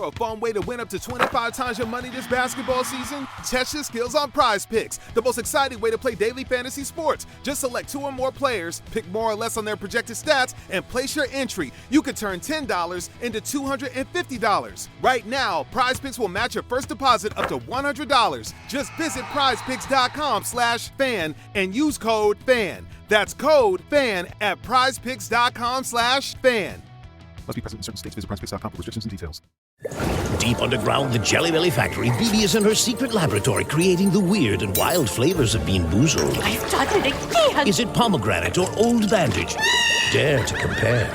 for a fun way to win up to 25 times your money this basketball season? Test your skills on Prize Picks, the most exciting way to play daily fantasy sports. Just select 2 or more players, pick more or less on their projected stats, and place your entry. You could turn $10 into $250. Right now, Prize Picks will match your first deposit up to $100. Just visit prizepicks.com/fan and use code FAN. That's code FAN at prizepicks.com/fan. Must be present in certain states. Visit prizepicks.com for restrictions and details. Deep underground the Jelly Belly factory, BB is in her secret laboratory creating the weird and wild flavors of Bean Boozled. I've done it again! Is it pomegranate or old bandage? Dare to compare.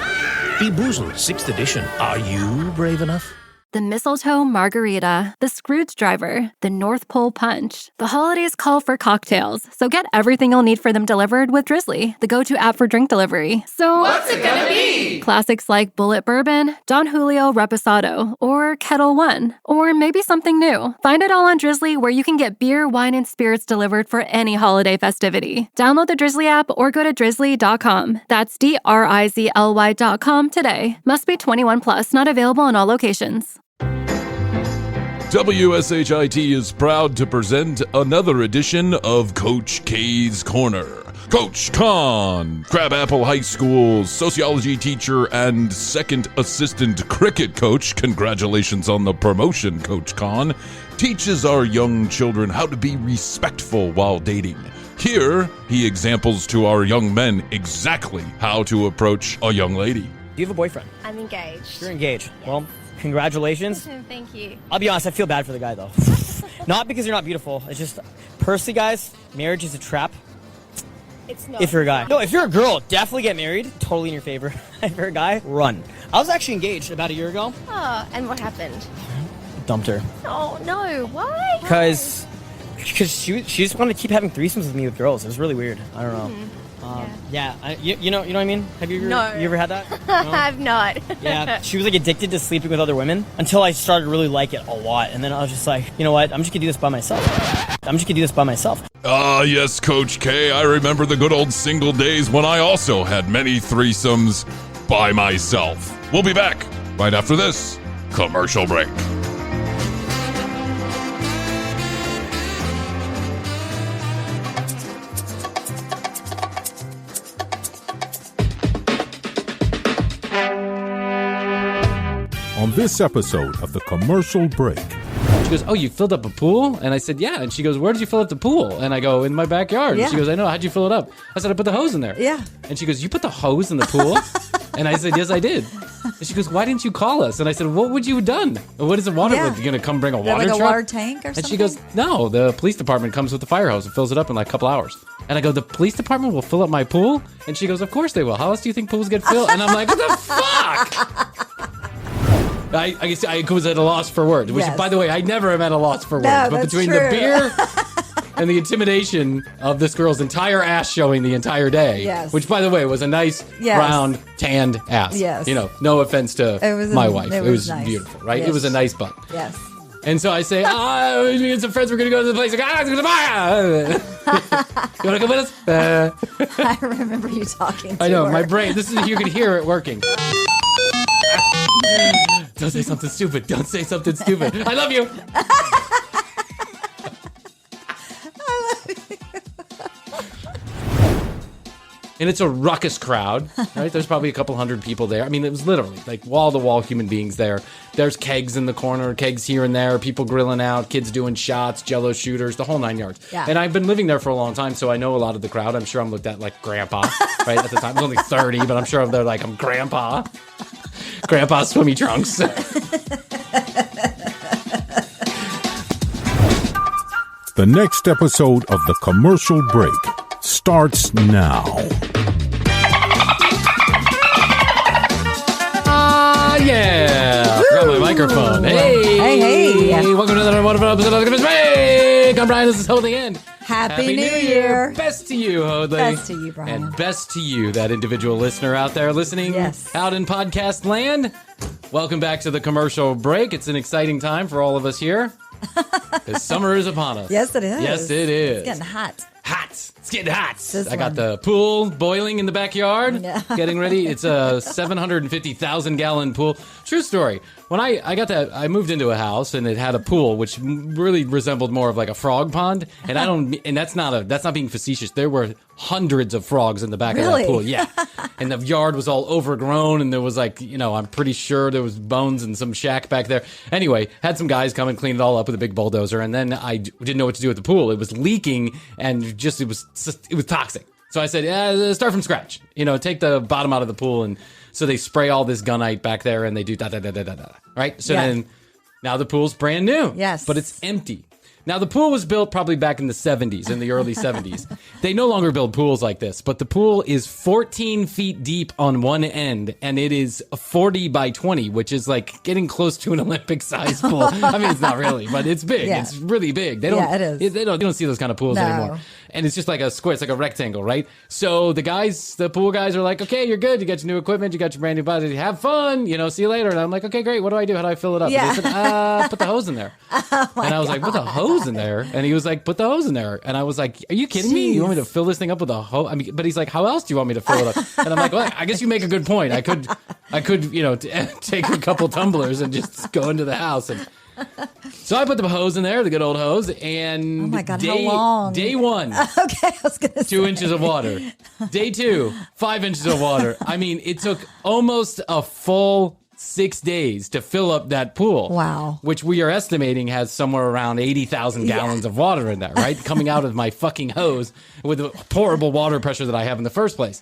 Bean Boozled, 6th edition. Are you brave enough? The Mistletoe Margarita, the Scrooge Driver, the North Pole Punch. The holidays call for cocktails, so get everything you'll need for them delivered with Drizzly, the go-to app for drink delivery. So what's it gonna be? Classics like Bullet Bourbon, Don Julio Reposado, or Kettle One, or maybe something new. Find it all on Drizzly, where you can get beer, wine, and spirits delivered for any holiday festivity. Download the Drizzly app or go to drizzly.com. That's DRIZLY.com today. Must be 21 plus, not available in all locations. WSHIT is proud to present another edition of Coach K's Corner. Coach Khan, Crabapple High School sociology teacher and second assistant cricket coach, congratulations on the promotion, Coach Khan, teaches our young children how to be respectful while dating. Here, he examples to our young men exactly how to approach a young lady. Do you have a boyfriend? I'm engaged. You're engaged. Yes. Well, congratulations. Thank you. I'll be honest, I feel bad for the guy, though. Not because you're not beautiful. It's just, personally, guys, marriage is a trap. It's not. If you're a guy. No, if you're a girl, definitely get married. Totally in your favor. If you're a guy, run. I was actually engaged about a year ago. Oh, and what happened? Dumped her. Oh, no. Why? Because she just wanted to keep having threesomes with me with girls. It was really weird. I don't know. You know what I mean? Have you ever had that? No? I've not. Yeah, she was like addicted to sleeping with other women until I started to really like it a lot. And then I was just like, you know what? I'm just gonna do this by myself. Ah, yes, Coach K. I remember the good old single days when I also had many threesomes by myself. We'll be back right after this commercial break. On this episode of The Commercial Break. She goes, oh, you filled up a pool? And I said, yeah. And she goes, where did you fill up the pool? And I go, in my backyard. Yeah. And she goes, I know. How'd you fill it up? I said, I put the hose in there. Yeah. And she goes, you put the hose in the pool? And I said, yes, I did. And she goes, why didn't you call us? And I said, what would you have done? What is the water? Yeah. You going to come bring a water like truck? a water tank or something? And she goes, no, the police department comes with the fire hose and fills it up in like a couple hours. And I go, the police department will fill up my pool? And she goes, of course they will. How else do you think pools get filled? And I'm like, what the fuck? I guess I was at a loss for words, which, Yes. by the way, I never am at a loss for words. No, but that's between true. the beer and the intimidation of this girl's entire ass showing the entire day, Yes. which, by the way, was a nice, Yes. round, tanned ass. Yes. You know, no offense to my wife. it It was nice. beautiful, right? Yes. It was a nice butt. Yes. And so I say, me and some friends, we're going to go to the place. Like, you want to come with us? I remember you talking to I know, her. my brain, you can hear it working. Don't say something stupid. Don't say something stupid. I love you. And it's a ruckus crowd, right? There's probably a couple hundred people there. I mean, it was literally like wall-to-wall human beings there. There's kegs in the corner, kegs here and there, people grilling out, kids doing shots, jello shooters, the whole 9 yards. Yeah. And I've been living there for a long time, so I know a lot of the crowd. I'm sure I'm looked at like grandpa, right? At the time, I was only 30, but I'm sure they're like, I'm grandpa. Grandpa Swimmie trunks. The next episode of The Commercial Break starts now. Yeah. Got my microphone. Hey. Hey. Welcome to another wonderful episode of The Commercial Break. I'm Brian. This is Hoadley. And Happy New Year. Best to you, Hoadley. Best to you, Brian. And best to you, that individual listener out there listening out in podcast land. Welcome back to The Commercial Break. It's an exciting time for all of us here. Because summer is upon us. Yes, it is. Yes, it is. It's getting hot. It's getting hot. I got the pool boiling in the backyard, getting ready. It's a 750,000 gallon pool. True story. when I moved into a house and it had a pool, which really resembled more of like a frog pond. And that's not being facetious. There were hundreds of frogs in the back of that pool. Yeah. And the yard was all overgrown and there was like, I'm pretty sure there was bones in some shack back there. Anyway, had some guys come and clean it all up with a big bulldozer. And then I didn't know what to do with the pool. It was leaking and it was toxic. So I said, start from scratch. Take the bottom out of the pool. And so they spray all this gunite back there and they do da-da-da-da-da-da. Right? So then now the pool's brand new. Yes. But it's empty. Now, the pool was built probably back in the 70s, in the early 70s. They no longer build pools like this, but the pool is 14 feet deep on one end, and it is 40 by 20, which is like getting close to an Olympic-sized pool. I mean, it's not really, but it's big. Yeah. It's really big. It is. You don't see those kind of pools anymore. And it's just like a square. It's like a rectangle, right? So the pool guys are like, okay, you're good. You got your new equipment. You got your brand new body. Have fun. See you later. And I'm like, okay, great. What do I do? How do I fill it up? Yeah. And they said, put the hose in there. And I was like, put the hose in there? And he was like, put the hose in there. And I was like, are you kidding me? You want me to fill this thing up with a hose? I mean, but he's like, how else do you want me to fill it up? And I'm like, well, I guess you make a good point. I could, take a couple tumblers and just go into the house. And so I put the hose in there, the good old hose. And oh my God, how long? Day 1. Okay, I was going to say 2 inches of water. Day 2, 5 inches of water. I mean, it took almost a full 6 days to fill up that pool. Wow. Which we are estimating has somewhere around 80,000 gallons of water in there, right? Coming out of my fucking hose with the horrible water pressure that I have in the first place.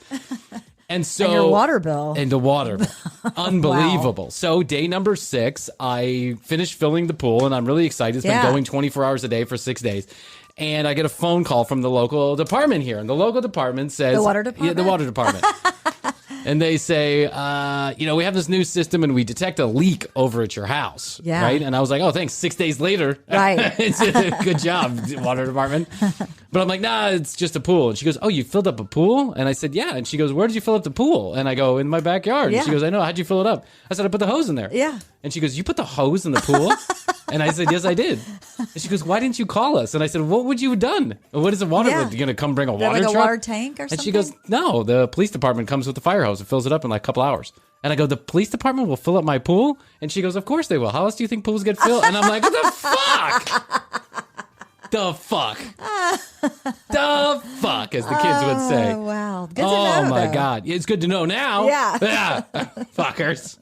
And so and your water bill. And the water bill. Unbelievable. Wow. So day number 6, I finished filling the pool and I'm really excited. It's been going 24 hours a day for 6 days. And I get a phone call from the local department here. And the local department says... The water department? Yeah, the water department. And they say, we have this new system and we detect a leak over at your house. Yeah. Right? And I was like, oh, thanks. 6 days later. Right. It's a good job, water department. But I'm like, nah, it's just a pool. And she goes, oh, you filled up a pool? And I said, yeah. And she goes, where did you fill up the pool? And I go, in my backyard. Yeah. And she goes, I know. How'd you fill it up? I said, I put the hose in there. Yeah. And she goes, you put the hose in the pool? And I said, yes, I did. And she goes, why didn't you call us? And I said, what would you have done? What is the water? Yeah. You're going to come bring a water like truck? a water tank or something? And she goes, no, the police department comes with the fire hose and fills it up in like a couple hours. And I go, the police department will fill up my pool? And she goes, of course they will. How else do you think pools get filled? And I'm like, what the fuck? The fuck? The fuck, as the kids would say. Oh, wow. Good to know, Oh, my though. God. It's good to know now. Yeah. Fuckers.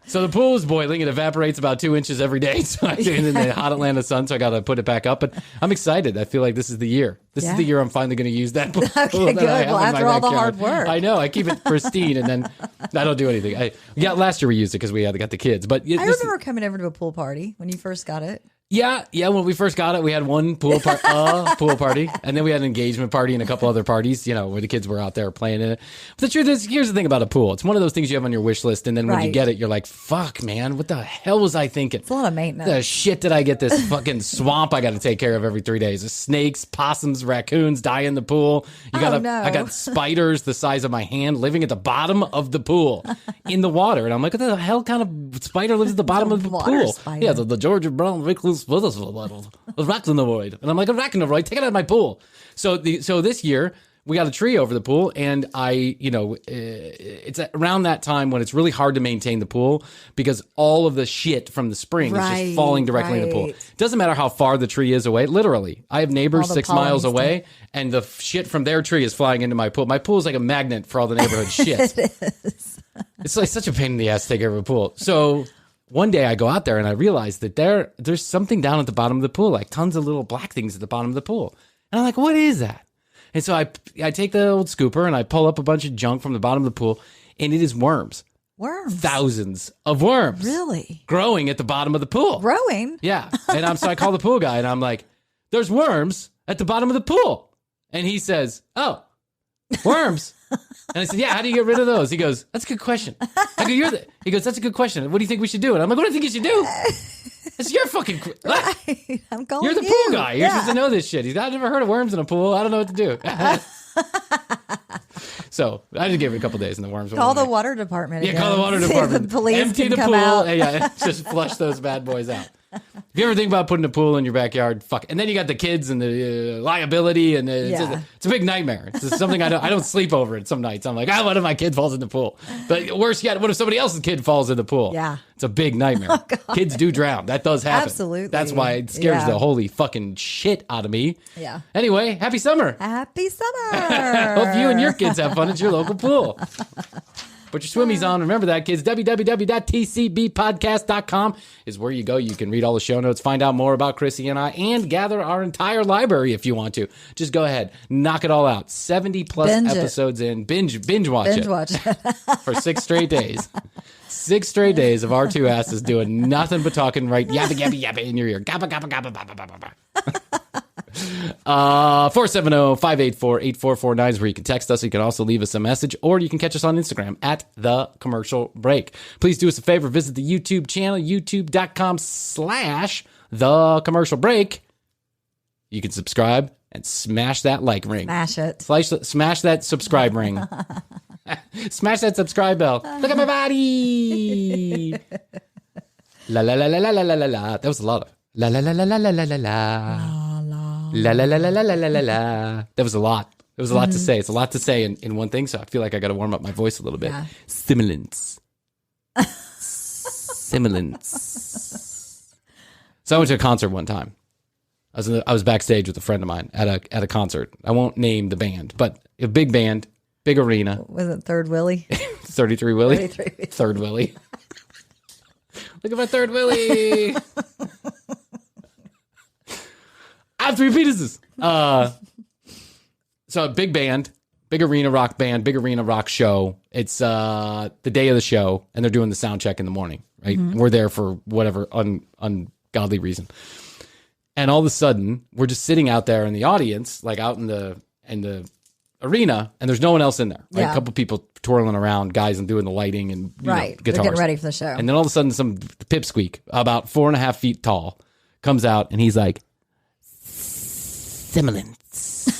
So the pool is boiling. It evaporates about 2 inches every day. So I do it in the hot Atlanta sun. So I got to put it back up. But I'm excited. I feel like this is the year. This is the year I'm finally going to use that pool. Okay, good. Well, after all the hard work. I know. I keep it pristine and then I don't do anything. Last year we used it because we got the kids. But I remember coming over to a pool party when you first got it. Yeah. When we first got it, we had one pool party, and then we had an engagement party and a couple other parties, where the kids were out there playing in it. But the truth is, here's the thing about a pool. It's one of those things you have on your wish list, and then when you get it, you're like, fuck, man, what the hell was I thinking? It's a lot of maintenance. The shit did I get this fucking swamp I got to take care of every 3 days. The snakes, possums, raccoons die in the pool. I got spiders the size of my hand living at the bottom of the pool in the water. And I'm like, what the hell kind of spider lives at the bottom of the pool? Spider. Yeah, the Georgia Brown recluse arachnoid. And I'm like, arachnoid, take it out of my pool. So this year we got a tree over the pool, and it's around that time when it's really hard to maintain the pool because all of the shit from the spring is just falling directly in the pool. It doesn't matter how far the tree is away. Literally, I have neighbors 6 miles away, and the shit from their tree is flying into my pool. My pool is like a magnet for all the neighborhood shit. It is. It's like such a pain in the ass to take care of a pool. So one day I go out there and I realize that there's something down at the bottom of the pool, like tons of little black things at the bottom of the pool. And I'm like, what is that? And so I take the old scooper and I pull up a bunch of junk from the bottom of the pool, and it is worms. Worms? Thousands of worms. Really? Growing at the bottom of the pool. Growing? Yeah. And so I call the pool guy and I'm like, there's worms at the bottom of the pool. And he says, oh, worms? And I said, yeah, how do you get rid of those? He goes, that's a good question. I go, he goes, that's a good question. What do you think we should do? And I'm like, what do you think you should do? It's your fucking... Right. I'm going You're the pool guy. You're supposed to know this shit. I've never heard of worms in a pool. I don't know what to do. So I just gave it a couple days and the worms were Call the water department again. Yeah, call the water department. The police Empty can the come pool. out. Yeah, just flush those bad boys out. If you ever think about putting a pool in your backyard, fuck. And then you got the kids and the liability, and it's a big nightmare. It's just something I don't sleep over it some nights. I'm like, what if my kid falls in the pool? But worse yet, what if somebody else's kid falls in the pool? Yeah. It's a big nightmare. Kids do drown. That does happen. Absolutely. That's why it scares the holy fucking shit out of me. Yeah. Anyway, happy summer. Happy summer. Hope you and your kids have fun at your local pool. Put your swimmies on. Remember that, kids. www.tcbpodcast.com is where you go. You can read all the show notes, find out more about Krissy and I, and gather our entire library if you want to. Just go ahead. Knock it all out. 70-plus episodes in. Binge watch it. For 6 straight days. 6 straight days of our two asses doing nothing but talking right yabba in your ear. Gabba, gabba, gabba, gabba, gabba, gabba. 470-584-8449 is where you can text us. You can also leave us a message, or you can catch us on Instagram at The Commercial Break. Please do us a favor. Visit the YouTube channel, youtube.com/The Commercial Break. You can subscribe and smash that like ring. Smash it. Smash that subscribe ring. Smash that subscribe bell. Look at my body. La la la la la la la la la. That was a lot of la la la la la la la la la. La la la la la la la la la. That was a lot. It was a lot to say. It's a lot to say in one thing, so I feel like I got to warm up my voice a little bit. Yeah. Similance. Similance. So I went to a concert one time. I was backstage with a friend of mine at a concert. I won't name the band, but a big band, big arena. Was it Third Willie? 33 Willie? 33. Third Willie. Look at my third Willie. I have 3 penises. So a big band, big arena rock show. It's the day of the show, and they're doing the sound check in the morning, right? Mm-hmm. We're there for whatever ungodly reason. And all of a sudden, we're just sitting out there in the audience, like out in the arena, and there's no one else in there. Right? Yeah. A couple people twirling around, guys, and doing the lighting and guitars. They're getting ready for the show. And then all of a sudden, some pipsqueak, about 4.5 feet tall, comes out, and he's like, Similance.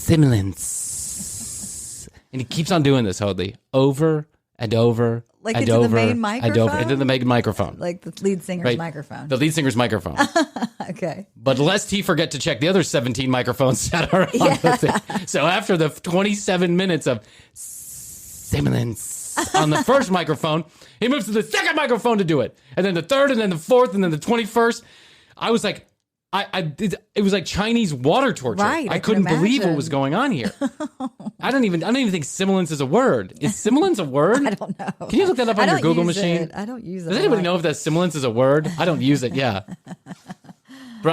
Similance. And he keeps on doing this, Hoadley, over and over like and into over the main microphone? and over into the main microphone. Like the lead singer's microphone. The lead singer's microphone. Okay. But lest he forget to check the other 17 microphones that are on the thing. So after the 27 minutes of Similance on the first microphone, he moves to the second microphone to do it. And then the third, and then the fourth, and then the 21st. I was like, it was like Chinese water torture. Right, I couldn't believe what was going on here. I don't even think similance is a word. Is similance a word? I don't know. Can you look that up on your Google machine? I don't use it. Does anybody know if that similance is a word? I don't use it. Yeah.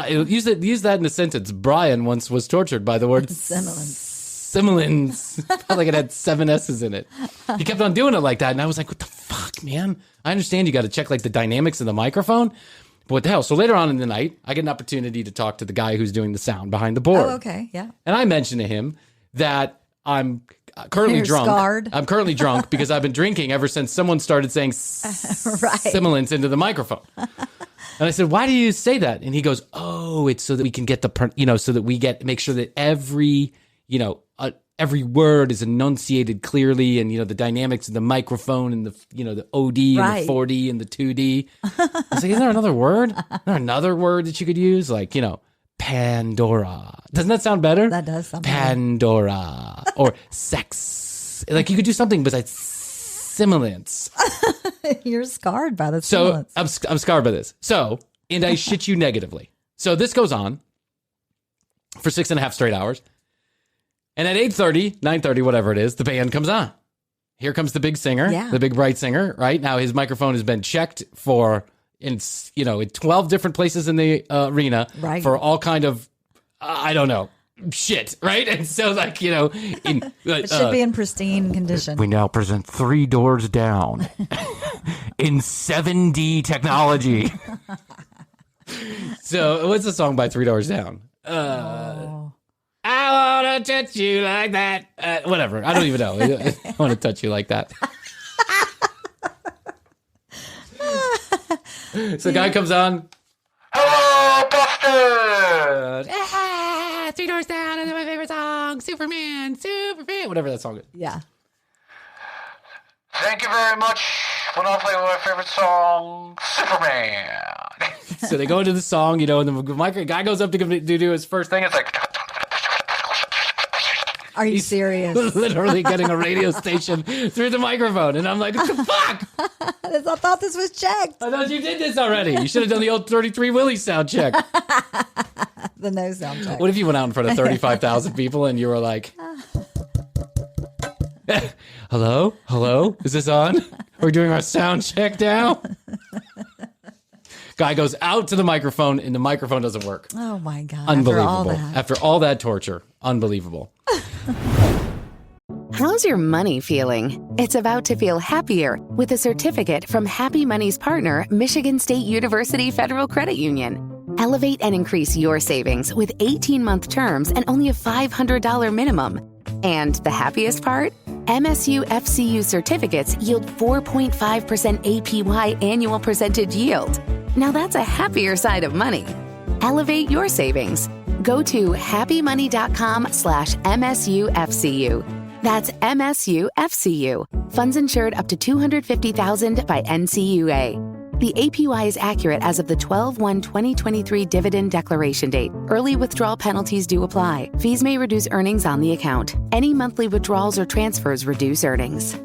Use that in a sentence. Brian once was tortured by the word similance. Felt like it had 7 S's in it. He kept on doing it like that, and I was like, what the fuck, man? I understand you got to check like the dynamics of the microphone. But what the hell? So later on in the night, I get an opportunity to talk to the guy who's doing the sound behind the board. Oh, okay, yeah. And I mentioned to him that I'm currently drunk. Scarred. I'm currently drunk because I've been drinking ever since someone started saying similance into the microphone. And I said, why do you say that? And he goes, oh, it's so that we can get so that we make sure that every word is enunciated clearly, and the dynamics of the microphone and the the OD and the 4D and the 2D. I was like, is there another word? Is there another word that you could use? Like, Pandora. Doesn't that sound better? That does sound Pandora. Or sex. Like you could do something besides similance. You're scarred by the similance. So I'm scarred by this. So, and I shit you negatively. So this goes on for 6.5 straight hours. And at 8:30, 9:30, whatever it is, the band comes on. Here comes the big singer, the big bright singer, right? Now his microphone has been checked in 12 different places in the arena for all kind of, I don't know, shit, right? And so it should be in pristine condition. We now present 3 Doors Down in 7D technology. So what's the song by 3 Doors Down? I want to touch you like that. Whatever. I don't even know. I want to touch you like that. So the guy comes on. Hello, Buster! 3 Doors Down, and my favorite song, Superman, whatever that song is. Yeah. Thank you very much When I play my favorite song, Superman. So they go into the song, and the guy goes up to do his first thing. It's like, are you serious? Literally getting a radio station through the microphone, and I'm like, what the fuck? I thought this was checked. I thought you did this already. You should have done the old 33 Willie sound check. The no sound check. What if you went out in front of 35,000 people and you were like, hello, is this on? We're doing our sound check now. Guy goes out to the microphone and the microphone doesn't work. Oh my God. Unbelievable. After all that torture. Unbelievable. How's your money feeling? It's about to feel happier with a certificate from Happy Money's partner, Michigan State University Federal Credit Union. Elevate and increase your savings with 18-month terms and only a $500 minimum. And the happiest part? MSU FCU certificates yield 4.5% APY annual percentage yield. Now that's a happier side of money. Elevate your savings. Go to happymoney.com/MSUFCU. That's MSUFCU. Funds insured up to $250,000 by NCUA. The APY is accurate as of the 12/1/2023 dividend declaration date. Early withdrawal penalties do apply. Fees may reduce earnings on the account. Any monthly withdrawals or transfers reduce earnings.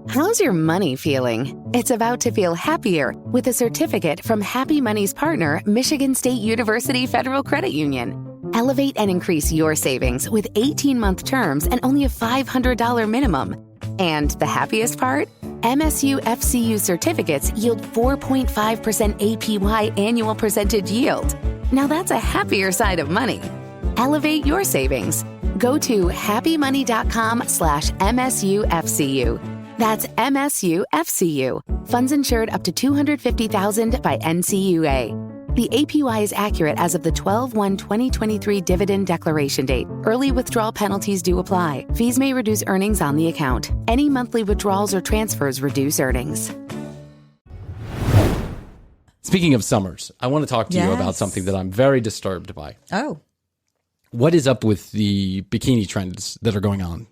How's your money feeling? It's about to feel happier with a certificate from Happy Money's partner, Michigan State University Federal Credit Union. Elevate and increase your savings with 18-month terms and only a $500 minimum. And the happiest part? MSU FCU certificates yield 4.5% APY annual percentage yield. Now that's a happier side of money. Elevate your savings. Go to happymoney.com/MSUFCU. That's MSUFCU. Funds insured up to $250,000 by NCUA. The APY is accurate as of the 12/1/2023 dividend declaration date. Early withdrawal penalties do apply. Fees may reduce earnings on the account. Any monthly withdrawals or transfers reduce earnings. Speaking of summers, I want to talk to you about something that I'm very disturbed by. Oh. What is up with the bikini trends that are going on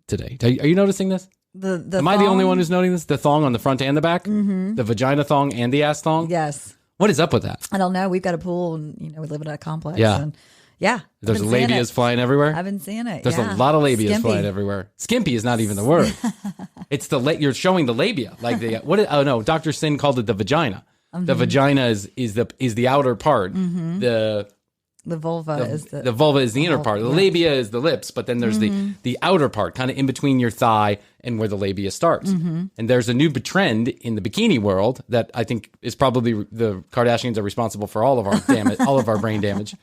today? Are you noticing this? Am I the only one who's noticing this? The thong on the front and the back? Mm-hmm. The vagina thong and the ass thong? Yes. What is up with that? I don't know. We've got a pool and, we live in a complex. Yeah. And There's labias flying everywhere. I've been seeing it. There's a lot of labias flying everywhere. Skimpy is not even the word. It's you're showing the labia. Like Dr. Sin called it the vagina. Mm-hmm. The vagina is the outer part. Mm-hmm. The vulva is the vulva is the inner part. The labia is the lips, but then there's the outer part, kind of in between your thigh and where the labia starts. Mm-hmm. And there's a new trend in the bikini world that I think is probably the Kardashians are responsible for all of our damage, all of our brain damage.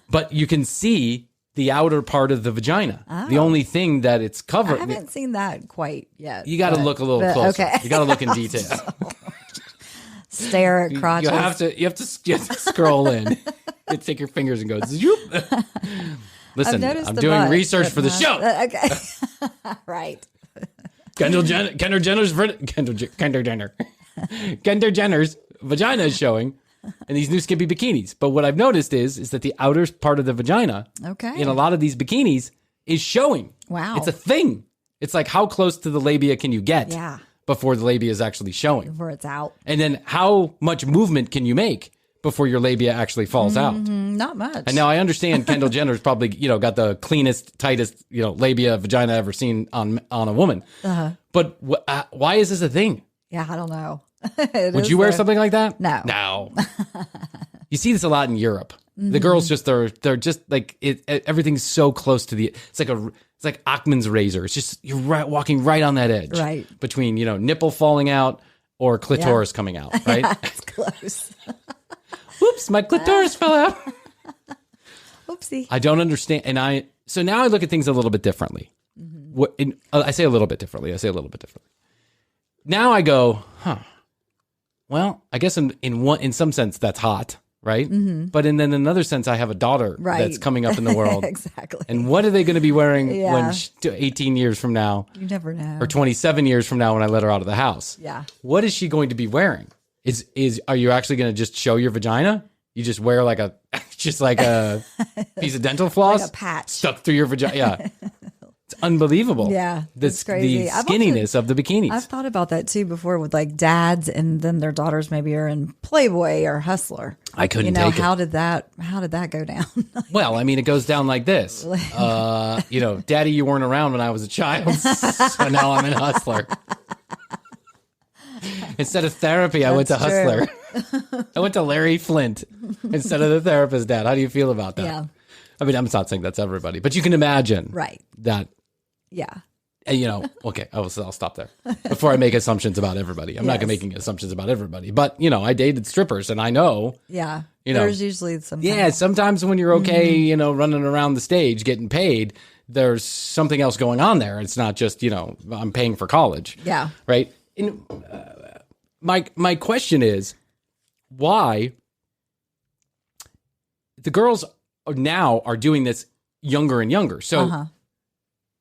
But you can see the outer part of the vagina. Oh. The only thing that it's covered. I haven't seen that quite yet. You got to look a little closer. Okay. You got to look in detail. Stare at crotches. You have to scroll in. You take your fingers and go, zoop. Listen, I'm doing research for the show. Okay. Right. Kendall Jenner's vagina is showing in these new skimpy bikinis. But what I've noticed is that the outer part of the vagina in a lot of these bikinis is showing. Wow. It's a thing. It's like, how close to the labia can you get before the labia is actually showing? Before it's out. And then how much movement can you make before your labia actually falls out? Not much. And now I understand Kendall Jenner's probably, got the cleanest, tightest, labia vagina ever seen on a woman. Uh-huh. But why is this a thing? Yeah, I don't know. Would you wear something like that? No. No. You see this a lot in Europe. Mm-hmm. The girls they're just like everything's so close to it's like Achman's razor. It's just you're walking right on that edge, right between nipple falling out or clitoris coming out, right? Yeah, it's close. Oops, my clitoris fell out. Oopsie. I don't understand, so now I look at things a little bit differently. Mm-hmm. I say a little bit differently. Now I go, well, I guess in some sense that's hot, right? Mm-hmm. But in another sense, I have a daughter that's coming up in the world. Exactly. And what are they going to be wearing when 18 years from now? You never know. Or 27 years from now when I let her out of the house? Yeah. What is she going to be wearing? Are you actually going to just show your vagina? You just wear like a piece of dental floss? Like a patch. Stuck through your vagina. Yeah. unbelievable. Yeah, This it's crazy. the skinniness of the bikinis. I've thought about that too before with like dads, and then their daughters maybe are in Playboy or Hustler. I couldn't take it. How did that go down? Well, I mean, it goes down like this. Daddy, you weren't around when I was a child, so now I'm in Hustler. Instead of therapy, I went to Hustler. I went to Larry Flint instead of the therapist dad. How do you feel about that? Yeah. I mean, I'm not saying that's everybody, but you can imagine that. Yeah. Okay, I'll stop there before I make assumptions about everybody. I'm not going to making assumptions about everybody, but I dated strippers and I know. Yeah. There's usually some. Yeah. Sometimes when you're okay, running around the stage, getting paid, there's something else going on there. It's not just, I'm paying for college. Yeah. Right. And, my question is why the girls now are doing this younger and younger. So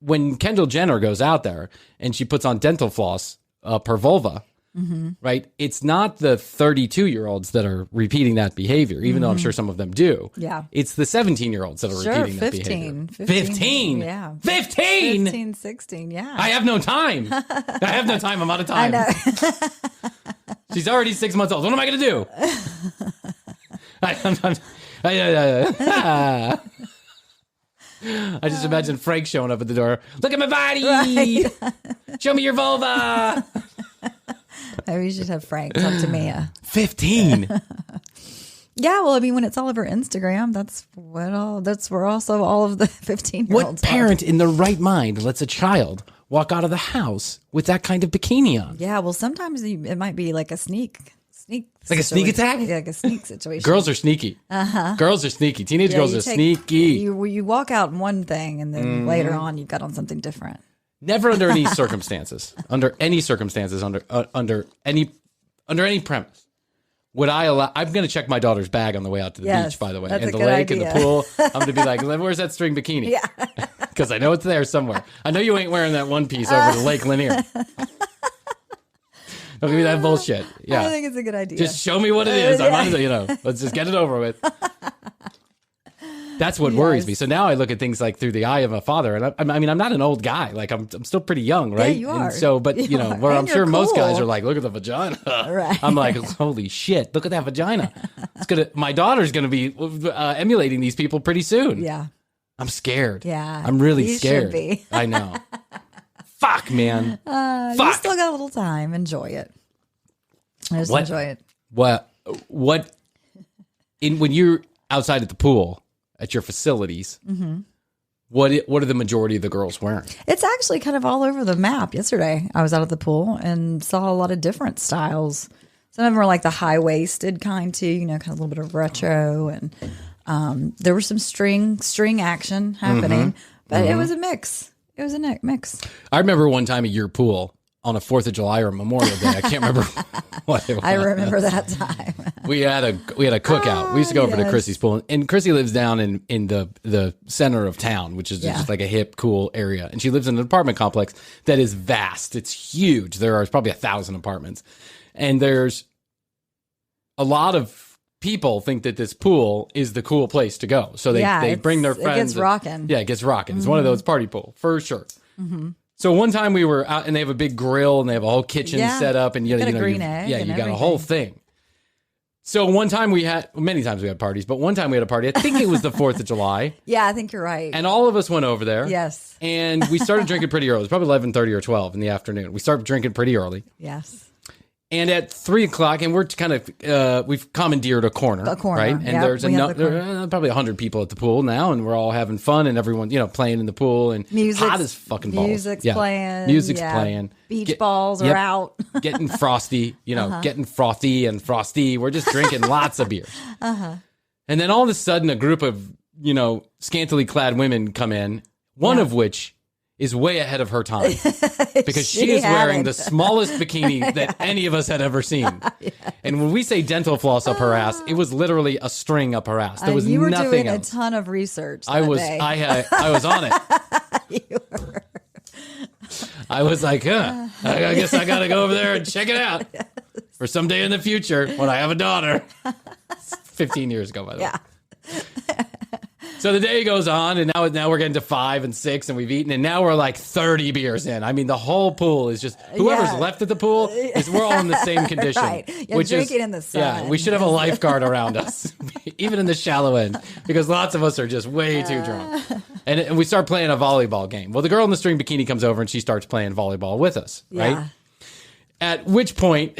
when Kendall Jenner goes out there and she puts on dental floss per vulva, right? It's not the 32-year-olds that are repeating that behavior, even though I'm sure some of them do. Yeah. It's the 17-year-olds that are repeating that behavior. 15. Yeah. 15? 15, 16, yeah. I have no time. I have no time. I'm out of time. I know. She's already 6 months old. What am I going to do? I just imagine Frank showing up at the door. Look at my body. Right. Show me your vulva. Maybe you should have Frank talk to Mia. 15. Yeah, well, I mean, when it's all over Instagram, that's where also all of the 15-year-olds What parent in their right mind lets a child walk out of the house with that kind of bikini on? Yeah, well, sometimes it might be like a sneak. Like a sneak attack? Yeah, like a sneak situation. Girls are sneaky. Girls are sneaky. Teenage girls are sneaky. You walk out in one thing, and then later on, you got on something different. Never under any circumstances. Under any premise. Would I allow? I'm going to check my daughter's bag on the way out to the beach, by the way, and the lake and the pool. I'm going to be like, "Where's that string bikini?" Yeah, because I know it's there somewhere. I know you ain't wearing that one piece over to Lake Lanier. Don't give me that bullshit. Yeah, I think it's a good idea. Just show me what it is. I might as well, let's just get it over with. That's what worries me. So now I look at things like through the eye of a father, and I mean, I'm not an old guy. Like I'm still pretty young, right? Yeah, you are. And so, but where I'm sure most guys are like, look at the vagina. Right. I'm like, holy shit, look at that vagina. My daughter's gonna be emulating these people pretty soon. Yeah. I'm scared. Yeah. I'm really you scared. Should be. I know. Fuck, man. You still got a little time. Enjoy it. Just enjoy it. What? When you're outside at the pool at your facilities, what are the majority of the girls wearing? It's actually kind of all over the map. Yesterday, I was out at the pool and saw a lot of different styles. Some of them were like the high-waisted kind too, kind of a little bit of retro, and there was some string action happening, but it was a mix. It was a mix. I remember one time at your pool on a 4th of July or Memorial Day. I can't remember what it was. I remember that time. We had a cookout. We used to go over to Krissy's pool, and Krissy lives down in the center of town, which is just like a hip, cool area. And she lives in an apartment complex that is vast. It's huge. There are probably 1,000 apartments, and there's a lot of people think that this pool is the cool place to go. So they bring their friends. It gets rocking. Yeah, it gets rocking. It's one of those party pool for sure. So one time we were out, and they have a big grill, and they have a whole kitchen set up, and you got a green egg. Yeah, you got a whole thing. So one time many times we had parties, but one time we had a party. I think it was the 4th of July. Yeah, I think you're right. And all of us went over there. Yes. And we started drinking pretty early. It was probably 11:30 or 12 in the afternoon. We started drinking pretty early. Yes. And at 3 o'clock, and we're kind of, we've commandeered a corner. Right? And there's there are probably 100 people at the pool now, and we're all having fun, and everyone, playing in the pool, and hot as fucking balls. Music's playing. Music's playing. Beach balls are out. Getting frosty, getting frothy and frosty. We're just drinking lots of beer. And then all of a sudden, a group of, scantily clad women come in, one of which is way ahead of her time because she is wearing the smallest bikini that any of us had ever seen. And when we say dental floss up her ass, it was literally a string up her ass. There was you were nothing doing else. A ton of research. I was on it. You were. I was like, I guess I got to go over there and check it out for someday in the future when I have a daughter. 15 years ago, by the way. So the day goes on, and now we're getting to 5 and 6, and we've eaten, and now we're like 30 beers in. I mean, the whole pool is just whoever's left at the pool we're all in the same condition. Right. You're drinking in the sun. Yeah, we should have a lifeguard around us, even in the shallow end, because lots of us are just way too drunk. And we start playing a volleyball game. Well, the girl in the string bikini comes over and she starts playing volleyball with us, right? Yeah. At which point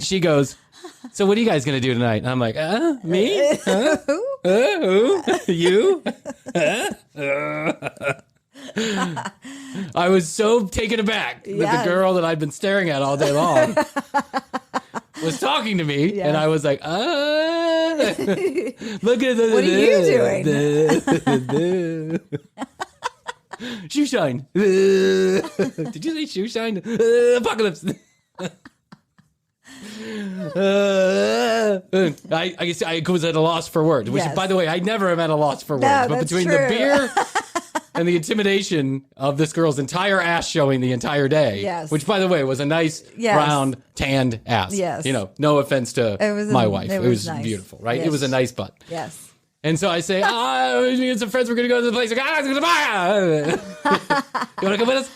she goes, so what are you guys going to do tonight? And I'm like, me? Huh? Who? You? I was so taken aback that the girl that I'd been staring at all day long was talking to me, and I was like, look at this. What are you doing? Shoe shine. Did you say shoe shine? Apocalypse. I guess I was at a loss for words, which, by the way, I never am at a loss for words. But between the beer and the intimidation of this girl's entire ass showing the entire day, which, by the way, was a nice, round, tanned ass. Yes. You know, no offense to my wife. It was nice. beautiful, right? Yes. It was a nice butt. Yes. And so I say, me and some friends, we're going to go to the place. You want to come with us?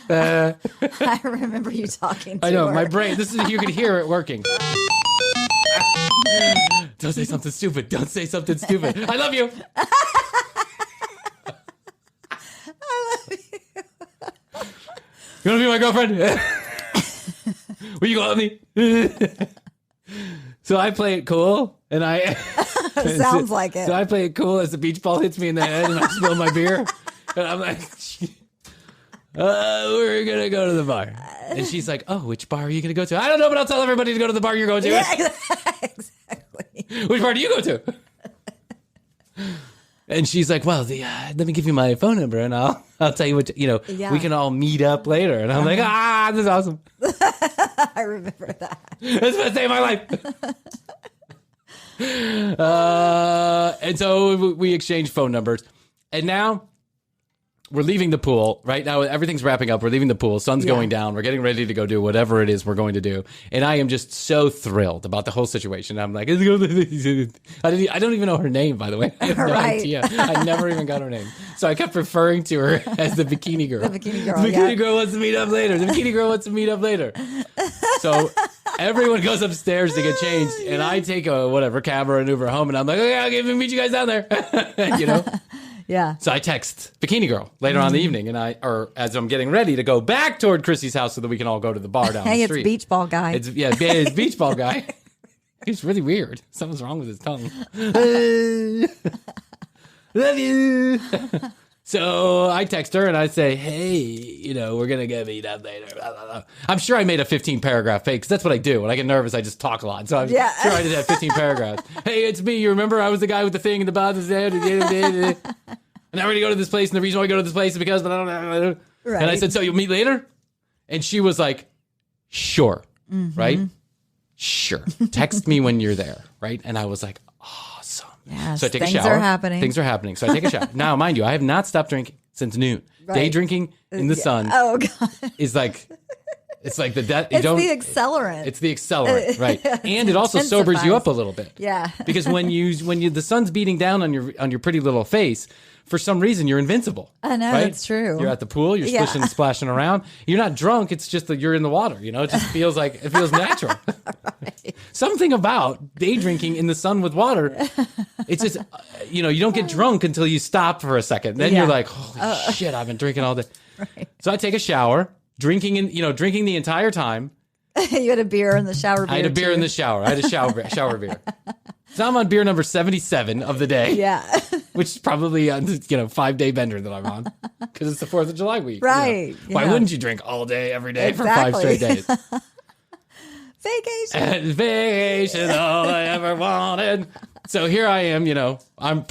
I remember you talking to I know, her. my brain, you can hear it working. Don't say something stupid. Don't say something stupid. I love you. You want to be my girlfriend? Will you go out with me? So I play it cool, and Sounds like it. So I play it cool as the beach ball hits me in the head, and I spill my beer, and I'm like, we're gonna go to the bar, and she's like, oh, which bar are you gonna go to? I don't know, but I'll tell everybody to go to the bar you're going to. Yeah, exactly. Which bar do you go to? And she's like, well, let me give you my phone number, and I'll tell you what, we can all meet up later. And I'm like, this is awesome. I remember that. That's the best day of my life. And so we exchanged phone numbers. And now we're leaving the pool. Right now, everything's wrapping up. We're leaving the pool. Sun's going down. We're getting ready to go do whatever it is we're going to do. And I am just so thrilled about the whole situation. I'm like, I don't even know her name, by the way. I have no idea. I never even got her name. So I kept referring to her as the bikini girl. The bikini girl. The bikini girl wants to meet up later. The bikini girl wants to meet up later. So everyone goes upstairs to get changed. And I take a cab or an Uber home. And I'm like, okay, I'll meet you guys down there. Yeah. So I text Bikini Girl later on in the evening, or as I'm getting ready to go back toward Krissy's house so that we can all go to the bar down the street. Hey, it's beach ball guy. It's beach ball guy. He's really weird. Something's wrong with his tongue. Love you. So I text her and I say, hey, we're going to go meet up later. Blah, blah, blah. I'm sure I made a 15-paragraph fake, because that's what I do. When I get nervous, I just talk a lot. So I'm sure I did have 15 paragraphs. Hey, it's me. You remember I was the guy with the thing in the bottom? And I'm ready to go to this place, and the reason why I go to this place is because... Right. And I said, so you'll meet later? And she was like, sure. Right? Sure. Text me when you're there. Right? And I was like, awesome. Yes, so I take a shower. Things are happening. So I take a shower. Now, mind you, I have not stopped drinking since noon. Right. Day drinking in the sun is like... It's like the death. It's the accelerant. It's the accelerant, right? And it also sobers you up a little bit. Yeah. Because when the sun's beating down on your pretty little face, for some reason you're invincible. I know, right? It's true. You're at the pool, you're splishing and splashing around. You're not drunk, it's just that you're in the water, It just feels natural. Right. Something about day drinking in the sun with water, it's just you don't get drunk until you stop for a second. Then you're like, holy shit, I've been drinking all day. Right. So I take a shower. Drinking the entire time. You had a beer in the shower beer. I had a beer in the shower. I had a shower beer. So I'm on beer number 77 of the day. Yeah. Which is probably a 5-day bender that I'm on. Because it's the 4th of July week. Right. Why wouldn't you drink all day, every day for 5 straight days? Vacation. Vacation, all I ever wanted. So here I am, I'm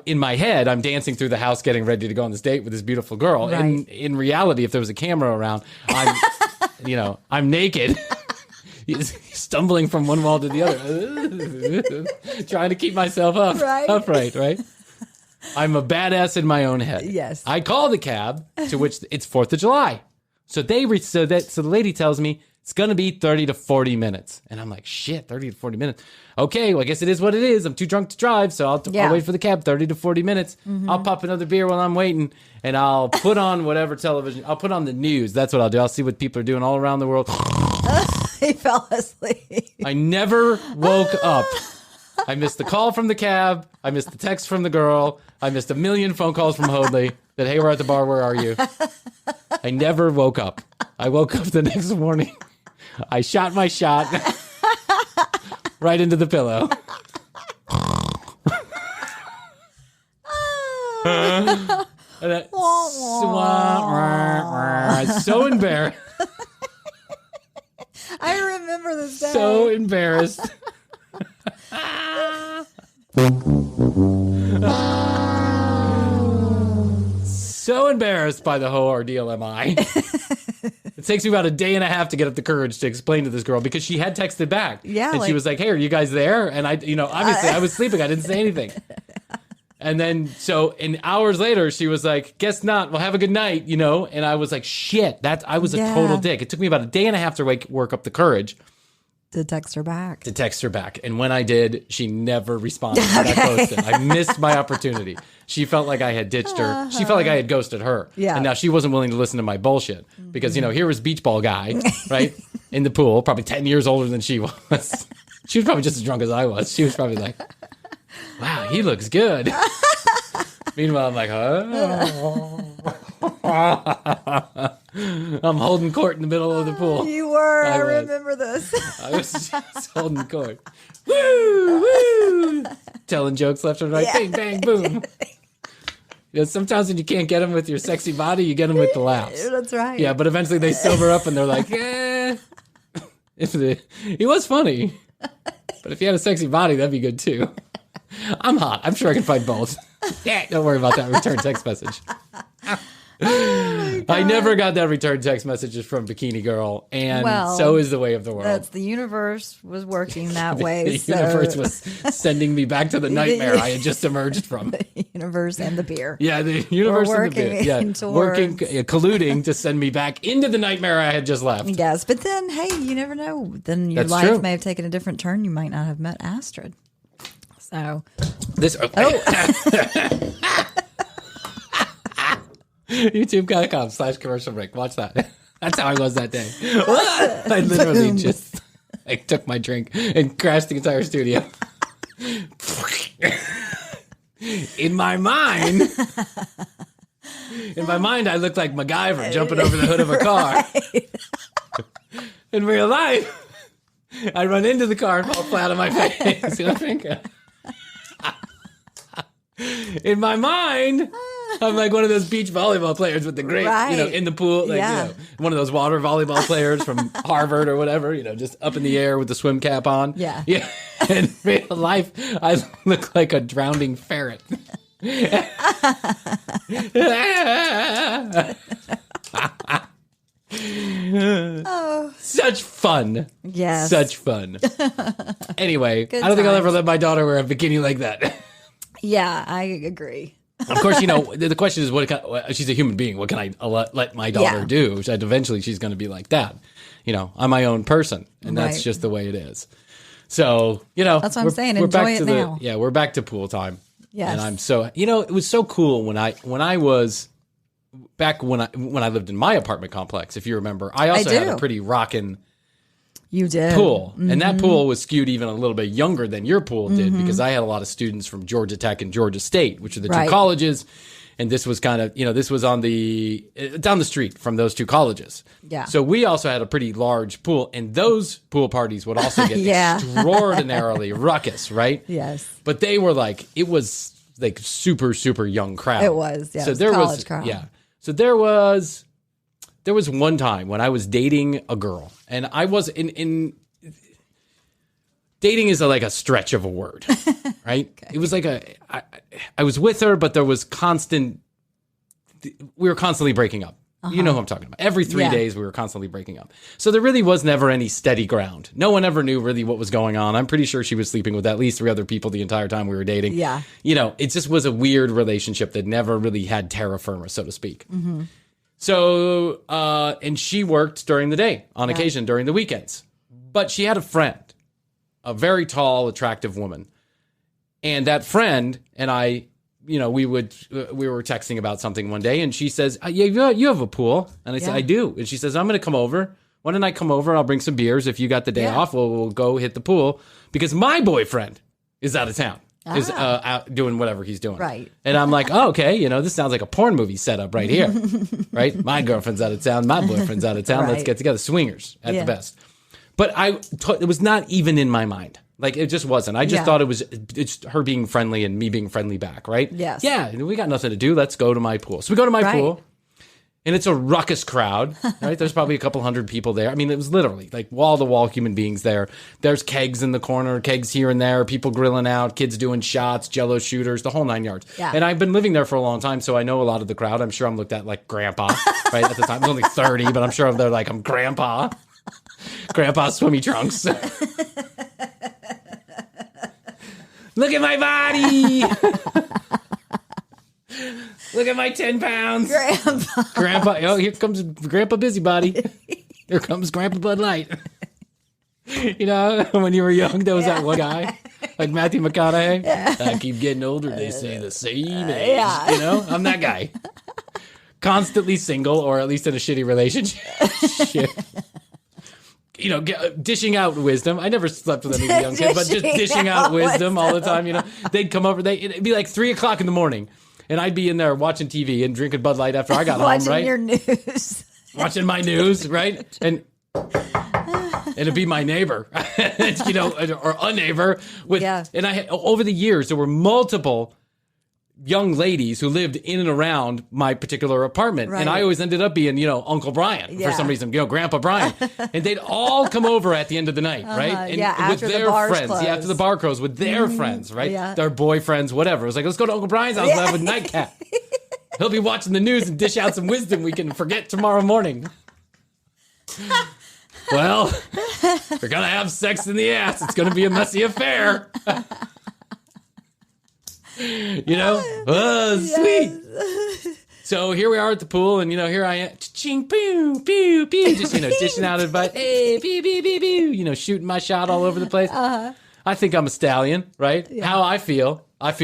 in my head, I'm dancing through the house getting ready to go on this date with this beautiful girl. Right. And in reality, if there was a camera around, I'm naked, stumbling from one wall to the other, trying to keep myself upright, right? I'm a badass in my own head. Yes. I call the cab, to which it's 4th of July. So the lady tells me, It's going to be 30 to 40 minutes. And I'm like, shit, 30 to 40 minutes. Okay, well, I guess it is what it is. I'm too drunk to drive, so I'll wait for the cab 30 to 40 minutes. I'll pop another beer while I'm waiting, and I'll put on whatever television. I'll put on the news. That's what I'll do. I'll see what people are doing all around the world. He fell asleep. I never woke up. I missed the call from the cab. I missed the text from the girl. I missed a million phone calls from Hoadley that, hey, we're at the bar. Where are you? I never woke up. I woke up the next morning. I shot my shot right into the pillow. So embarrassed. I remember this day. So embarrassed. So embarrassed by the whole ordeal am I. It takes me about a day and a half to get up the courage to explain to this girl because she had texted back. Yeah. And she was like, hey, are you guys there? And I, obviously I was sleeping. I didn't say anything. And then, and hours later, she was like, guess not. Well, have a good night, And I was like, shit, I was a total dick. It took me about a day and a half to work up the courage. To text her back. And when I did, she never responded to that posted. I missed my opportunity. She felt like I had ditched her. She felt like I had ghosted her. Yeah. And now she wasn't willing to listen to my bullshit. Because, here was beach ball guy, right? In the pool, probably 10 years older than she was. She was probably just as drunk as I was. She was probably like, wow, he looks good. Meanwhile, I'm like, I'm holding court in the middle of the pool. You were. I remember this. I was just holding court. Woo, woo. Telling jokes left and right. Bang, bang, boom. Sometimes when you can't get them with your sexy body, you get them with the laughs. That's right. Yeah, but eventually they sober up and they're like, he was funny. But if he had a sexy body, that'd be good too. I'm hot. I'm sure I can find both. Don't worry about that return text message. I never got that return text messages from Bikini Girl, and so is the way of the world. That's the universe was working that way. The universe was sending me back to the nightmare I had just emerged from. The universe and the beer. Yeah, the universe and the beer. Yeah, colluding to send me back into the nightmare I had just left. Yes, but then, hey, you never know. Then your That's life true. may have taken a different turn. You might not have met Astrid. So YouTube.com/commercial break. Watch that. That's how I was that day. I literally just took my drink and crashed the entire studio. In my mind, I looked like MacGyver jumping over the hood of a car. In real life, I run into the car and fall flat on my face. In my mind, I'm like one of those beach volleyball players with the great, in the pool, one of those water volleyball players from Harvard or whatever, just up in the air with the swim cap on. Yeah. Yeah. In real life, I look like a drowning ferret. Such fun. Yes. Such fun. Anyway, I don't think I'll ever let my daughter wear a bikini like that. Yeah, I agree. Of course, the question is, she's a human being. What can I let my daughter do? Eventually, she's going to be like that. I'm my own person, and that's just the way it is. So, that's what I'm saying. Enjoy it now. Yeah, we're back to pool time. Yes. And I'm so, it was so cool when I was back when I lived in my apartment complex. If you remember, I also had a pretty rockin' You did. Pool. Mm-hmm. And that pool was skewed even a little bit younger than your pool did because I had a lot of students from Georgia Tech and Georgia State, which are the two colleges. And this was kind of, this was on down the street from those two colleges. Yeah. So we also had a pretty large pool, and those pool parties would also get extraordinarily ruckus, right? Yes. But they were it was like super, super young crowd. It was, yeah. So there was, crowd. Yeah. So there was one time when I was dating a girl, and I was in dating is like a stretch of a word, right? Okay. It was like I was with her, but there was we were constantly breaking up. Uh-huh. You know who I'm talking about. Every 3 days we were constantly breaking up. So there really was never any steady ground. No one ever knew really what was going on. I'm pretty sure she was sleeping with at least 3 other people the entire time we were dating. Yeah. It just was a weird relationship that never really had terra firma, so to speak. Mm-hmm. So, and she worked during the day on occasion during the weekends. But she had a friend, a very tall, attractive woman. And that friend and I, we were texting about something one day, and she says, yeah, you have a pool. And I said, I do. And she says, I'm going to come over. Why don't I come over? I'll bring some beers. If you got the day off, we'll go hit the pool. Because my boyfriend is out of town. Is out doing whatever he's doing. Right. And I'm like, oh, okay, this sounds like a porn movie setup right here. Right? My girlfriend's out of town. My boyfriend's out of town. Let's get together. Swingers at the best. But it was not even in my mind. Like, it just wasn't. I just thought it's her being friendly and me being friendly back, right? Yes. Yeah, we got nothing to do. Let's go to my pool. So we go to my pool. And it's a ruckus crowd, right? There's probably a couple hundred people there. I mean, it was literally like wall-to-wall human beings there. There's kegs in the corner, kegs here and there, people grilling out, kids doing shots, jello shooters, the whole 9 yards. Yeah. And I've been living there for a long time, so I know a lot of the crowd. I'm sure I'm looked at like grandpa, right? At the time, I was only 30, but I'm sure they're like, I'm grandpa. Grandpa Swimmie trunks. Look at my body. Look at my 10 pounds. Grandpa. Oh, here comes Grandpa Busybody. Here comes Grandpa Bud Light. When you were young, there was that one guy, like Matthew McConaughey. I keep getting older, they say the same age. I'm that guy. Constantly single, or at least in a shitty relationship. Dishing out wisdom. I never slept with any young kid, but just dishing out wisdom all the time. They'd come over. It'd be like 3:00 in the morning. And I'd be in there watching TV and drinking Bud Light after I got home, right? Watching your news. Watching my news, right? And it'd be my neighbor, or a neighbor. And I had, over the years, there were multiple young ladies who lived in and around my particular apartment. Right. And I always ended up being, Uncle Brian for some reason, Grandpa Brian. And they'd all come over at the end of the night, right? And with their friends. Closed. Yeah, after the bar closed, with their friends, right? Yeah. Their boyfriends, whatever. It was like, let's go to Uncle Brian's house and have a nightcap. He'll be watching the news and dish out some wisdom we can forget tomorrow morning. Well, we're going to have sex in the ass. It's going to be a messy affair. Sweet. So here we are at the pool, and here I am, ching, pew, pew, pew, just dishing out advice, hey, pew, pew, pew, pew, shooting my shot all over the place. I think I'm a stallion, right? Yeah. How I feel like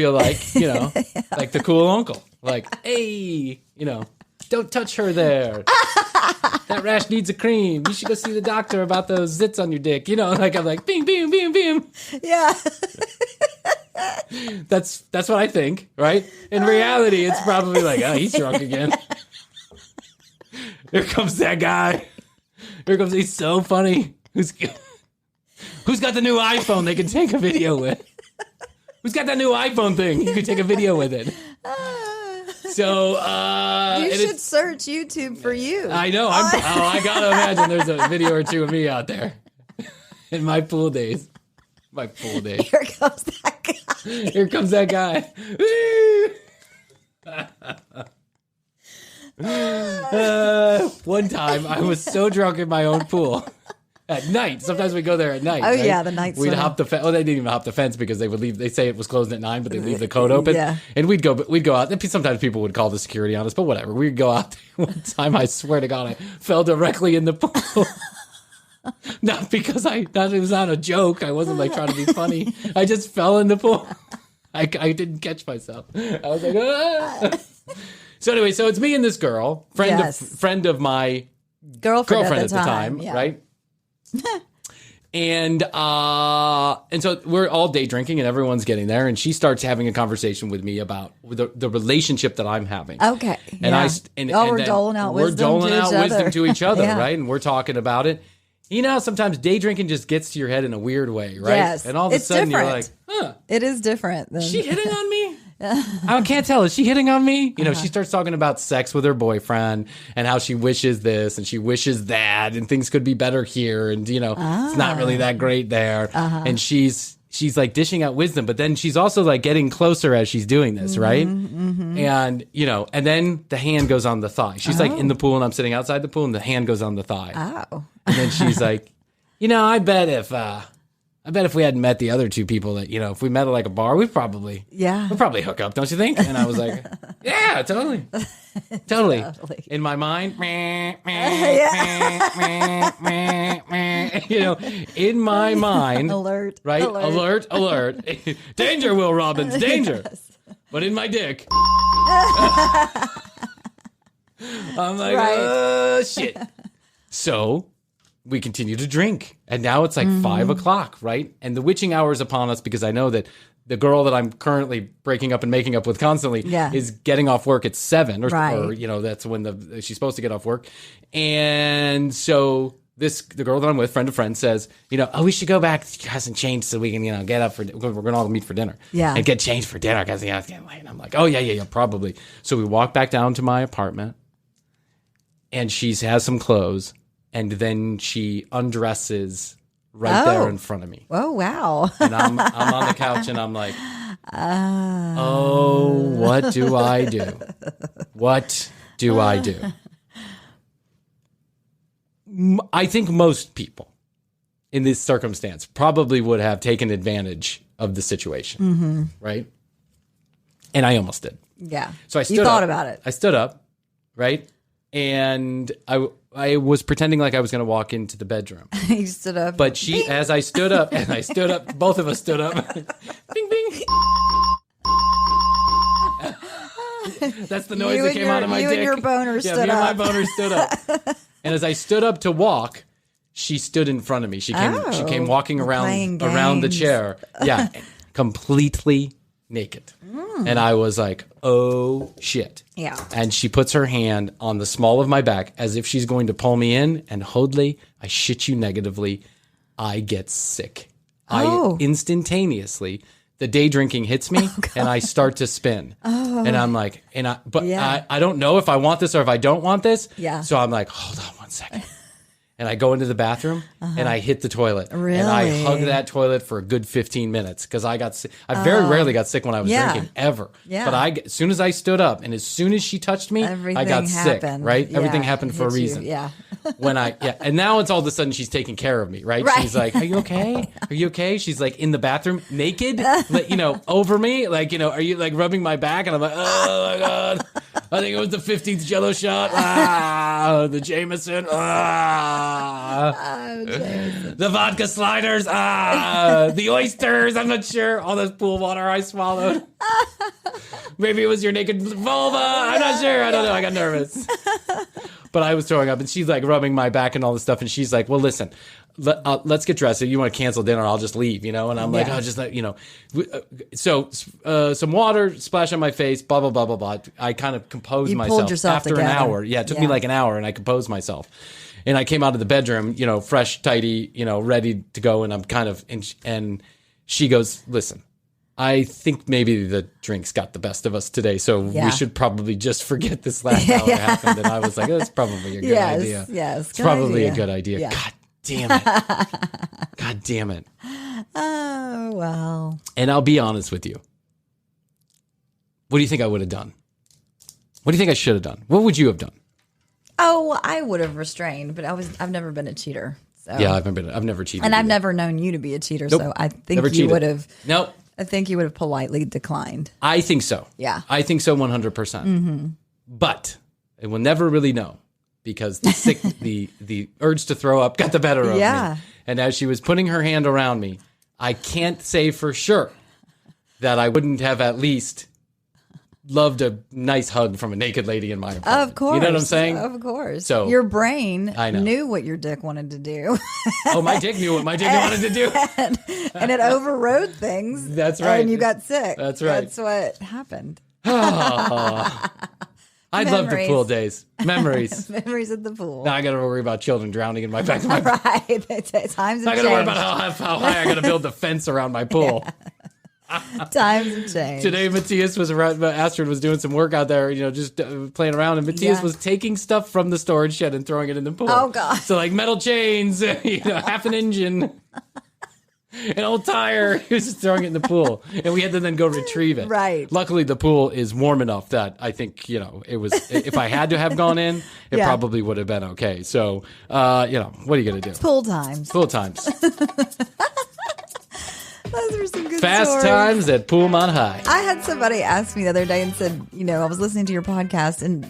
like the cool uncle, like, hey, don't touch her there. That rash needs a cream. You should go see the doctor about those zits on your dick. Like I'm like, bing, bing, bing, bing. Yeah. That's what I think, right? In reality, it's probably like, oh, he's drunk again. Here comes that guy. He's so funny. Who's got the new iPhone they can take a video with? Who's got that new iPhone thing? You can take a video with it. So you should search YouTube for you. I know. I gotta imagine there's a video or two of me out there in my pool days. My pool days. Here comes that guy. Here comes that guy. One time, I was so drunk in my own pool. At night. Sometimes we go there at night. Oh, right? Yeah, the night We'd hop the fence. Oh, they didn't even hop the fence because they would leave. They say it was closed at 9, but they'd leave the code open. Yeah. And we'd go out. Sometimes people would call the security on us, but whatever. We'd go out there. One time, I swear to God, I fell directly in the pool. Not because it was not a joke. I wasn't like trying to be funny. I just fell in the pool. I didn't catch myself. I was like, ah. So anyway, so it's me and this girl, friend of my girlfriend at the time, yeah. Right? And so we're all day drinking and everyone's getting there, and she starts having a conversation with me about the relationship that I'm having. Okay. And we're doling out wisdom to each other, yeah. Right? And we're talking about it. Sometimes day drinking just gets to your head in a weird way, right? Yes. And all of a sudden you're like, huh. It is different. Is she hitting on me? I can't tell. Is she hitting on me? She starts talking about sex with her boyfriend and how she wishes this and she wishes that and things could be better here. And, it's not really that great there. And she's like dishing out wisdom, but then she's also like getting closer as she's doing this, right? Mm-hmm. And, and then the hand goes on the thigh. She's like in the pool and I'm sitting outside the pool and the hand goes on the thigh. Oh. And then she's like, I bet if I bet if we hadn't met the other two people that, if we met at like a bar, we'd probably hook up, don't you think? And I was like, yeah, totally. Totally. In my mind, in my mind, alert, right? Alert. Danger, Will Robbins, danger. Yes. But in my dick, I'm like, oh, shit. So we continue to drink. And now it's like 5 o'clock, right? And the witching hour is upon us because I know that the girl that I'm currently breaking up and making up with constantly is getting off work at 7 or that's when she's supposed to get off work. And so the girl that I'm with, friend of friend, says, we should go back. She hasn't changed so we can, get up we're going to all meet for dinner. Yeah. And get changed for dinner because, it's getting late. And I'm like, oh, yeah, probably. So we walk back down to my apartment and she has some clothes and then she undresses right there in front of me. Oh, wow. And I'm on the couch and I'm like, what do I do? What do I do? I think most people in this circumstance probably would have taken advantage of the situation, right? And I almost did. Yeah. So I stood up. You thought about it. I stood up, right? And I was pretending like I was going to walk into the bedroom. You stood up. But as I stood up, both of us stood up. Bing, bing. That's the noise that came out of my dick. You and your boner stood up. Yeah, me and my boner stood up. And as I stood up to walk, she stood in front of me. She came walking around the chair. Yeah, completely naked. And I was like, oh, shit. Yeah. And she puts her hand on the small of my back as if she's going to pull me in. And Hoadley, I shit you negatively, I get sick. I instantaneously, the day drinking hits me and I start to spin. And I'm like, I don't know if I want this or if I don't want this. Yeah. So I'm like, hold on 1 second. And I go into the bathroom and I hit the toilet. Really? And I hug that toilet for a good 15 minutes because I got sick. I very rarely got sick when I was drinking, ever. Yeah. But as soon as I stood up and as soon as she touched me, I got sick, right? Yeah, everything happened for a reason. Yeah. And now it's all of a sudden she's taking care of me, right? She's like, are you okay? Are you okay? She's like in the bathroom naked, over me. Like, are you like rubbing my back? And I'm like, oh my God. I think it was the 15th Jello shot. The Jameson. The vodka sliders. The oysters. I'm not sure. All this pool water I swallowed. Maybe it was your naked vulva. I'm not sure. I don't know. I got nervous. But I was throwing up, and she's like rubbing my back and all this stuff. And she's like, well, listen, let's get dressed. If you want to cancel dinner, I'll just leave, And I'm like, oh, just let, So some water splash on my face, blah, blah, blah, blah, blah. I kind of composed myself after an hour. Yeah, it took me like an hour, and I composed myself. And I came out of the bedroom, fresh, tidy, ready to go. And I'm kind of, and she goes, listen, I think maybe the drinks got the best of us today, so we should probably just forget this last hour happened. And I was like, that's probably a good idea. Yes, it's probably a good idea. Yeah. God damn it. God damn it. Oh, well. And I'll be honest with you. What do you think I would have done? What do you think I should have done? What would you have done? Oh, I would have restrained, but I've never been a cheater. So. Yeah, I've never cheated. And either. I've never known you to be a cheater, nope, so I think you would have. Nope. I think you would have politely declined. I think so. Yeah. I think so 100%. Mm-hmm. But I will never really know because the urge to throw up got the better of me. And as she was putting her hand around me, I can't say for sure that I wouldn't have at least loved a nice hug from a naked lady in my apartment. Of course. You know what I'm saying? Of course. So your brain knew what your dick wanted to do. Oh, my dick knew what my dick wanted to do. And it overrode things. That's right. And you got sick. That's right. That's what happened. I'd love the pool days. Memories. Memories at the pool. Now I got to worry about children drowning in my back. Right. Times have changed. I got to worry about how high I got to build the fence around my pool. Yeah. Times have changed. Today, Matthias was around. Astrid was doing some work out there, just playing around, and Matthias was taking stuff from the storage shed and throwing it in the pool. Oh God! So like metal chains, half an engine, an old tire. He was just throwing it in the pool, and we had to then go retrieve it. Right. Luckily, the pool is warm enough that I think it was. If I had to have gone in, it probably would have been okay. So what are you gonna do? It's pool times. Pool times. Those were some good Fast stories. times at Pullman High. I had somebody ask me the other day and said, I was listening to your podcast, and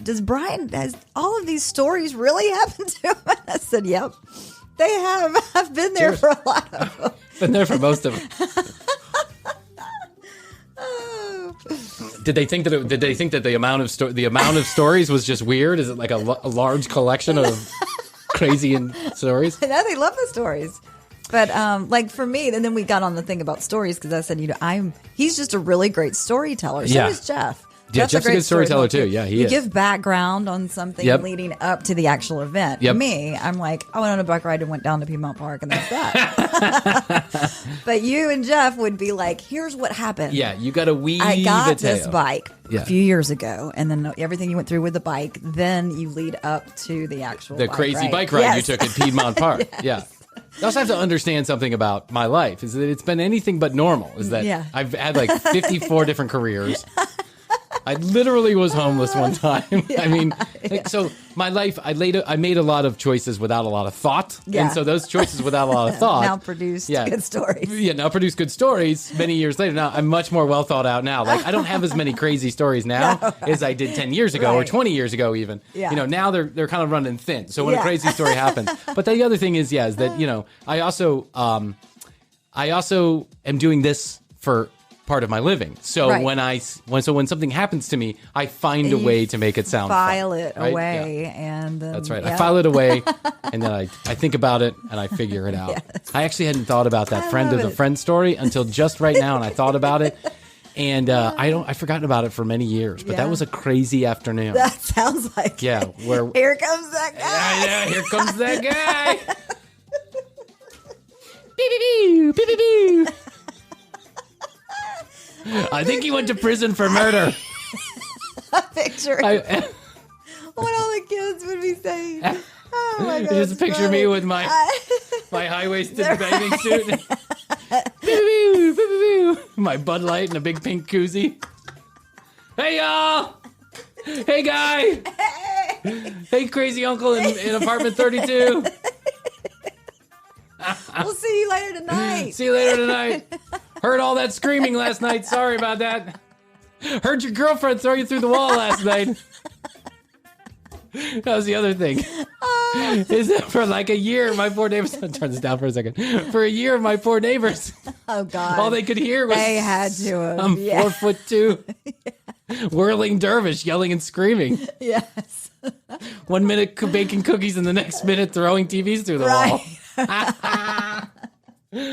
has all of these stories really happened to him? I said, yep, they have. I've been there for a lot of them. Been there for most of them. Did they think that the amount of stories was just weird? Is it like a large collection of crazy stories? No, they love the stories. But like for me, and then we got on the thing about stories because I said, he's just a really great storyteller. So is Jeff. Yeah, Jeff's a good storyteller too. Yeah, he is. You give background on something leading up to the actual event. Me, I'm like, I went on a bike ride and went down to Piedmont Park, and that's that. But you and Jeff would be like, here's what happened. Yeah, you got to weave I got a tale. this bike a few years ago, and then everything you went through with the bike, then you lead up to the actual crazy bike ride you took at Piedmont Park. Yeah. You also have to understand something about my life, is that it's been anything but normal, is that I've had like 54 different careers. I literally was homeless one time. I mean, so my life, I made a lot of choices without a lot of thought. Yeah. And so those choices without a lot of thought now produced good stories. Yeah, now produce good stories many years later. Now I'm much more well thought out now. Like I don't have as many crazy stories now as I did 10 years ago or 20 years ago even. Yeah. Now they're kind of running thin. So when a crazy story happens. But the other thing is, is that, I also am doing this for part of my living. So when something happens to me, I find a way to make it sound file fun, it right? away and then, that's right. I file it away and then I think about it and I figure it out. Yes. I actually hadn't thought about that friend of the friend story until just right now, and I thought about it. And I've forgotten about it for many years, but that was a crazy afternoon. That sounds like where here comes that guy. Yeah, here comes that guy. Beep, beep, beep, beep, beep. I think he went to prison for murder. I picture what all the kids would be saying. Oh my God! Just picture me with my high-waisted bathing suit, my Bud Light and a big pink koozie. Hey y'all! Hey guy! Hey crazy uncle in apartment 32. We'll see you later tonight. See you later tonight. Heard all that screaming last night. Sorry about that. Heard your girlfriend throw you through the wall last night. That was the other thing. Is that for like a year, my poor neighbors... I'll turn this down for a second. For a year, my poor neighbors... Oh, God. All they could hear was... They had to have. I'm 4'2", whirling dervish, yelling and screaming. Yes. 1 minute baking cookies and the next minute throwing TVs through the wall. Half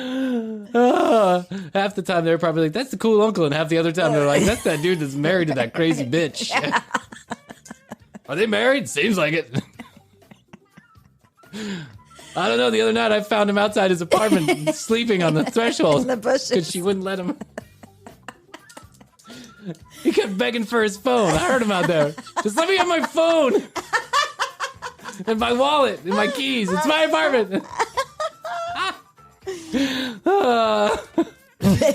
the time they're probably like, that's the cool uncle, and half the other time they're like, that's that dude that's married to that crazy bitch. Yeah. Are they married? Seems like it. I don't know. The other night I found him outside his apartment sleeping on the threshold in the bushes because she wouldn't let him. He kept begging for his phone. I heard him out there. Just let me have my phone and my wallet and my keys. It's my apartment.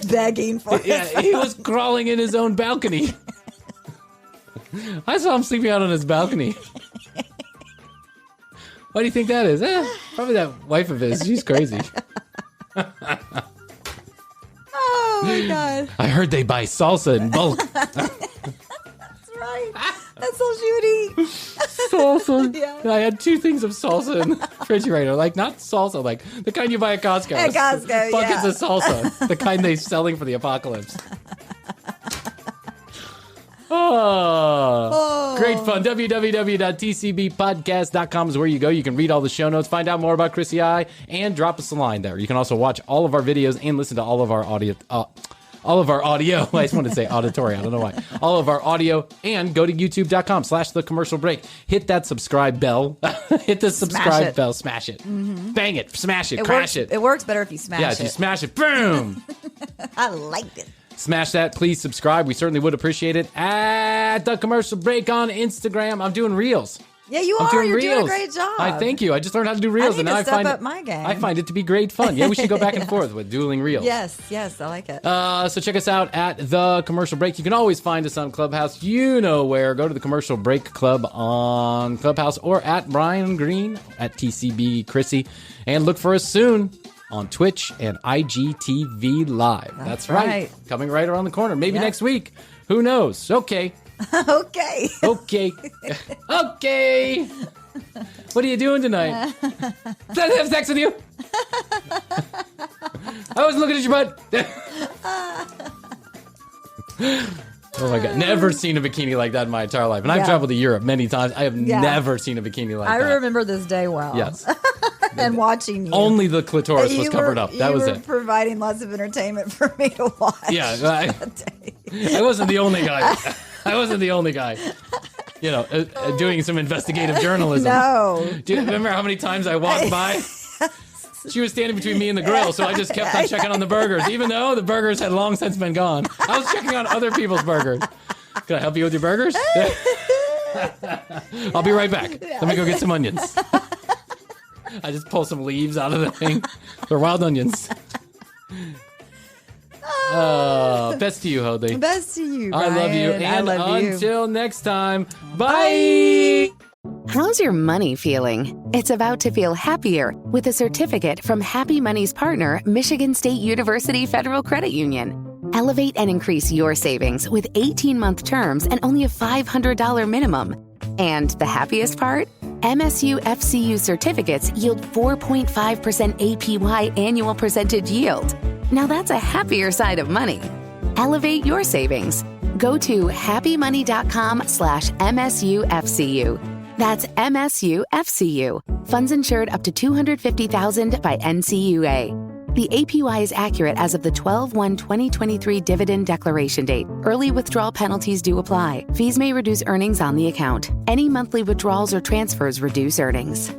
Begging for it. He was crawling in his own balcony. I saw him sleeping out on his balcony. Why do you think that is? Probably that wife of his. She's crazy. Oh my God. I heard they buy salsa in bulk. That's right. That's all she would eat. Salsa. Yeah. I had 2 things of salsa in the refrigerator. Like, not salsa, like the kind you buy at Costco. At Costco, Buckets of salsa. The kind they're selling for the apocalypse. Oh, great fun. www.tcbpodcast.com is where you go. You can read all the show notes, find out more about Chrissy I, and drop us a line there. You can also watch all of our videos and listen to all of our audio. I just wanted to say auditory. I don't know why. All of our audio, and go to youtube.com/thecommercialbreak. Hit that subscribe bell. Hit the subscribe bell. Smash it. Mm-hmm. Bang it. Smash it. Crash it. It works better if you smash it. Yeah, if you smash it. Boom. I liked it. Smash that. Please subscribe. We certainly would appreciate it. At The Commercial Break on Instagram. I'm doing reels. Yeah, you are. You're doing a great job. I thank you. I just learned how to do reels, and now I find my game. I find it to be great fun. Yeah, we should go back and forth with dueling reels. Yes, I like it. So check us out at The Commercial Break. You can always find us on Clubhouse. You know where. Go to The Commercial Break Club on Clubhouse or at Brian Green at TCB Krissy, and look for us soon on Twitch and IGTV Live. That's right. Coming right around the corner. Maybe next week. Who knows? Okay. Okay. Okay. Okay. What are you doing tonight? Did I have sex with you? I was looking at your butt. Oh my God. Never seen a bikini like that in my entire life. And I've traveled to Europe many times. I have never seen a bikini like that. I remember this day well. Yes. And watching you. Only the clitoris was covered up. That was it. Providing lots of entertainment for me to watch. Yeah. I wasn't the only guy. I wasn't the only guy. You know, doing some investigative journalism. No. Do you remember how many times I walked by? She was standing between me and the grill, so I just kept on checking on the burgers, even though the burgers had long since been gone. I was checking on other people's burgers. Can I help you with your burgers? I'll be right back. Let me go get some onions. I just pull some leaves out of the thing. They're wild onions. Best to you, Hoadley. Best to you, Bryan. I love you. And I love you. Until next time, bye! How's your money feeling? It's about to feel happier with a certificate from Happy Money's partner, Michigan State University Federal Credit Union. Elevate and increase your savings with 18-month terms and only a $500 minimum. And the happiest part? MSU FCU certificates yield 4.5% APY annual percentage yield. Now that's a happier side of money. Elevate your savings. Go to happymoney.com/MSUFCU. That's MSUFCU. Funds insured up to $250,000 by NCUA. The APY is accurate as of the 12/1/2023 dividend declaration date. Early withdrawal penalties do apply. Fees may reduce earnings on the account. Any monthly withdrawals or transfers reduce earnings.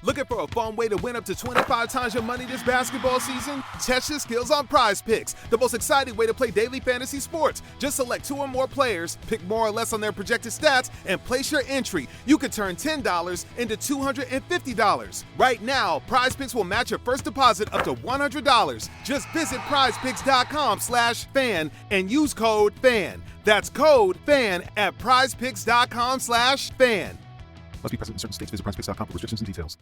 Looking for a fun way to win up to 25 times your money this basketball season? Test your skills on Prize Picks, the most exciting way to play daily fantasy sports. Just select 2 or more players, pick more or less on their projected stats, and place your entry. You can turn $10 into $250. Right now, Prize Picks will match your first deposit up to $100. Just visit prizepicks.com/fan and use code FAN. That's code FAN at prizepicks.com/fan. Must be present in certain states. Visit prizepicks.com for restrictions and details.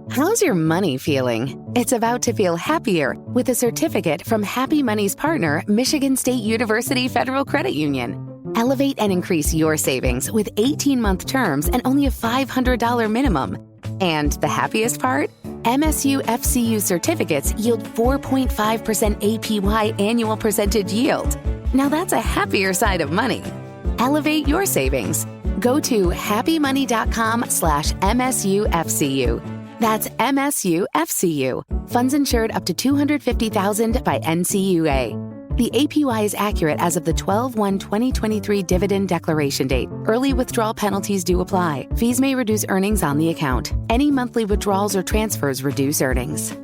How's your money feeling? It's about to feel happier with a certificate from Happy Money's partner, Michigan State University Federal Credit Union. Elevate and increase your savings with 18-month terms and only a $500 minimum. And the happiest part? MSU FCU certificates yield 4.5% APY annual percentage yield. Now that's a happier side of money. Elevate your savings. Go to happymoney.com/MSUFCU. That's MSUFCU. Funds insured up to $250,000 by NCUA. The APY is accurate as of the 12/1/2023 dividend declaration date. Early withdrawal penalties do apply. Fees may reduce earnings on the account. Any monthly withdrawals or transfers reduce earnings.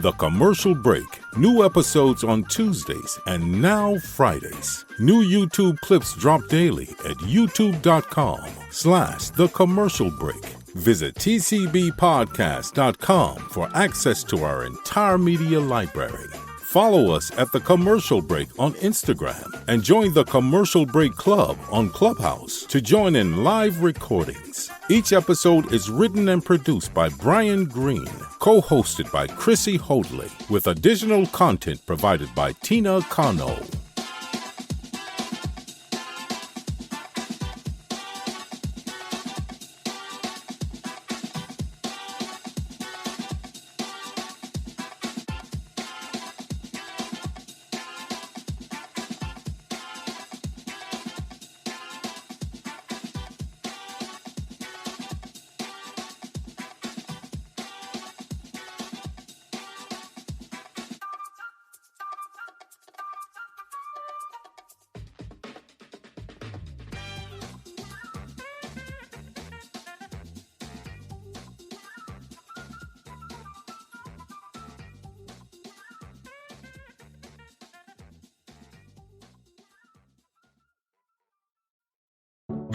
The Commercial Break. New episodes on Tuesdays and now Fridays. New YouTube clips drop daily at youtube.com/The Commercial Break. Visit tcbpodcast.com for access to our entire media library. Follow us at The Commercial Break on Instagram and join the Commercial Break Club on Clubhouse to join in live recordings. Each episode is written and produced by Brian Green, co-hosted by Krissy Hoadley, with additional content provided by Tina Cano.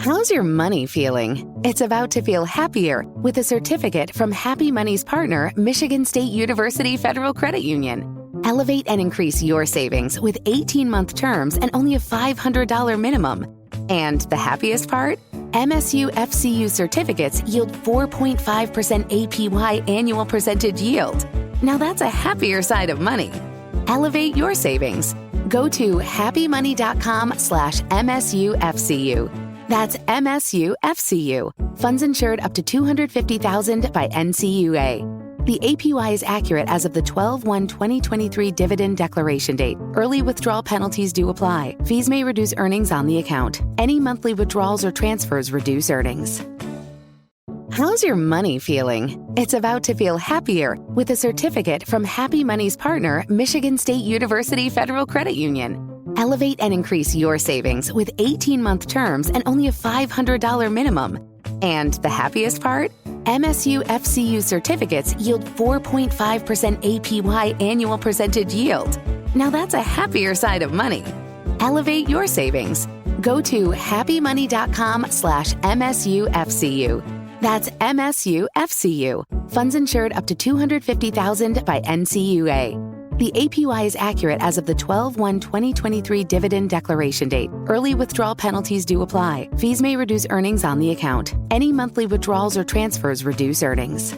How's your money feeling? It's about to feel happier with a certificate from Happy Money's partner, Michigan State University Federal Credit Union. Elevate and increase your savings with 18-month terms and only a $500 minimum. And the happiest part? MSU FCU certificates yield 4.5% APY annual percentage yield. Now that's a happier side of money. Elevate your savings. Go to happymoney.com/MSUFCU. That's MSUFCU. Funds insured up to $250,000 by NCUA. The APY is accurate as of the 12/1/2023 dividend declaration date. Early withdrawal penalties do apply. Fees may reduce earnings on the account. Any monthly withdrawals or transfers reduce earnings. How's your money feeling? It's about to feel happier with a certificate from Happy Money's partner, Michigan State University Federal Credit Union. Elevate and increase your savings with 18-month terms and only a $500 minimum. And the happiest part? MSU FCU certificates yield 4.5% APY annual percentage yield. Now that's a happier side of money. Elevate your savings. Go to happymoney.com/MSUFCU. That's MSUFCU. Funds insured up to $250,000 by NCUA. The APY is accurate as of the 12/1/2023 dividend declaration date. Early withdrawal penalties do apply. Fees may reduce earnings on the account. Any monthly withdrawals or transfers reduce earnings.